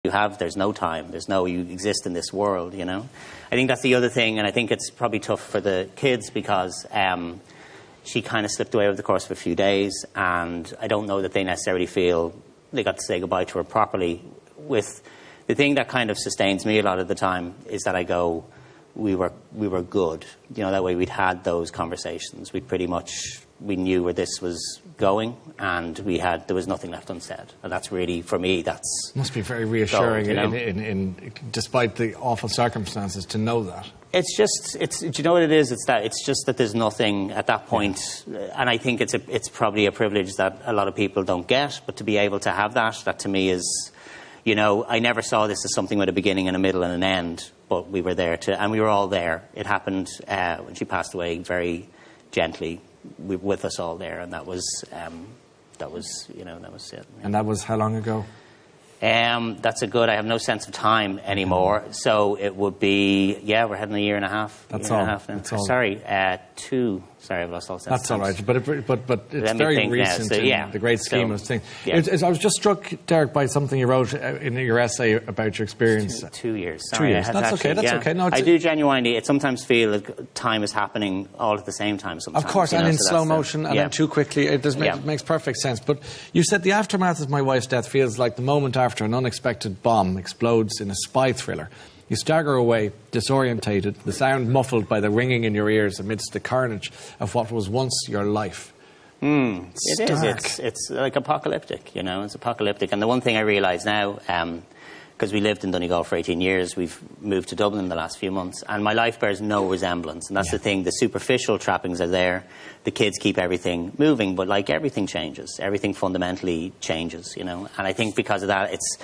there's no time, you exist in this world, you know. I think that's the other thing, and I think it's probably tough for the kids because she kind of slipped away over the course of a few days, and I don't know that they necessarily feel they got to say goodbye to her properly. With the thing that kind of sustains me a lot of the time is that I go, we were good, you know, that way we'd had those conversations. We knew where this was going, and there was nothing left unsaid. And that's really, for me, must be very reassuring, gold, you know? in despite the awful circumstances, to know that. Do you know what it is? It's just that there's nothing at that point, and I think it's probably a privilege that a lot of people don't get, but to be able to have that to me is, you know, I never saw this as something with a beginning and a middle and an end, but we were there and we were all there. It happened when she passed away very gently, with us all there, and that was it. Yeah. And that was how long ago? That's I have no sense of time anymore, so it would be, we're heading a year and a half. That's all. That's all. Sorry, 2. Sorry, I've lost all sense. That's all right, but it's very recent in the great scheme of things. Yeah. I was just struck, Derek, by something you wrote in your essay about your experience. 2 years. Sorry, 2 years. That's okay. No, I do genuinely. It sometimes feel like time is happening all at the same time. Sometimes, of course, and in slow motion, and then too quickly. It makes perfect sense. But you said the aftermath of my wife's death feels like the moment after an unexpected bomb explodes in a spy thriller. You stagger away, disorientated, the sound muffled by the ringing in your ears amidst the carnage of what was once your life. It is. It's like apocalyptic, you know. It's apocalyptic. And the one thing I realise now, because we lived in Donegal for 18 years, we've moved to Dublin in the last few months, and my life bears no resemblance. And that's the thing. The superficial trappings are there. The kids keep everything moving, but like everything changes. Everything fundamentally changes, you know. And I think because of that, it's...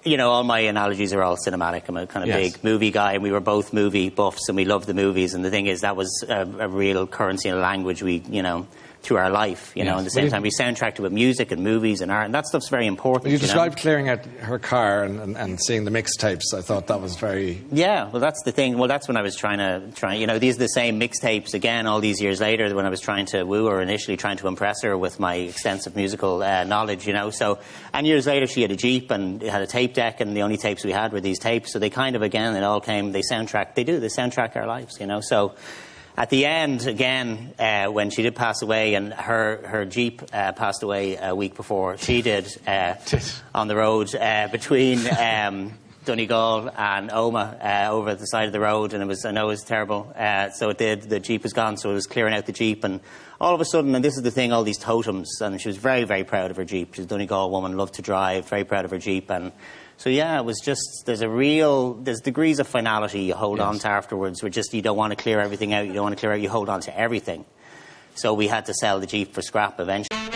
You know, all my analogies are all cinematic. I'm a kind of big movie guy, and we were both movie buffs, and we loved the movies. And the thing is, that was a real currency and language through our life, you know. At the same time, we soundtracked it with music and movies and art, and that stuff's very important. You described clearing out her car and seeing the mixtapes. I thought that was very... Yeah, well, that's the thing. Well, that's when I was trying, you know, these are the same mixtapes again all these years later when I was trying to woo her, initially trying to impress her with my extensive musical knowledge, you know. So, and years later, she had a Jeep and it had a tape deck, and the only tapes we had were these tapes. So they kind of, again, they soundtrack our lives, you know. So... At the end, again, when she did pass away, and her Jeep passed away a week before she did, on the road between Donegal and Omagh, over the side of the road, and I know it was terrible. So it did. The Jeep was gone, so it was clearing out the Jeep, and all of a sudden, and this is the thing, all these totems, and she was very, very proud of her Jeep. She's a Donegal woman, loved to drive, very proud of her Jeep, and so it was just, there's degrees of finality you hold on to afterwards, where just you don't want to clear everything out, you hold on to everything. So we had to sell the Jeep for scrap eventually.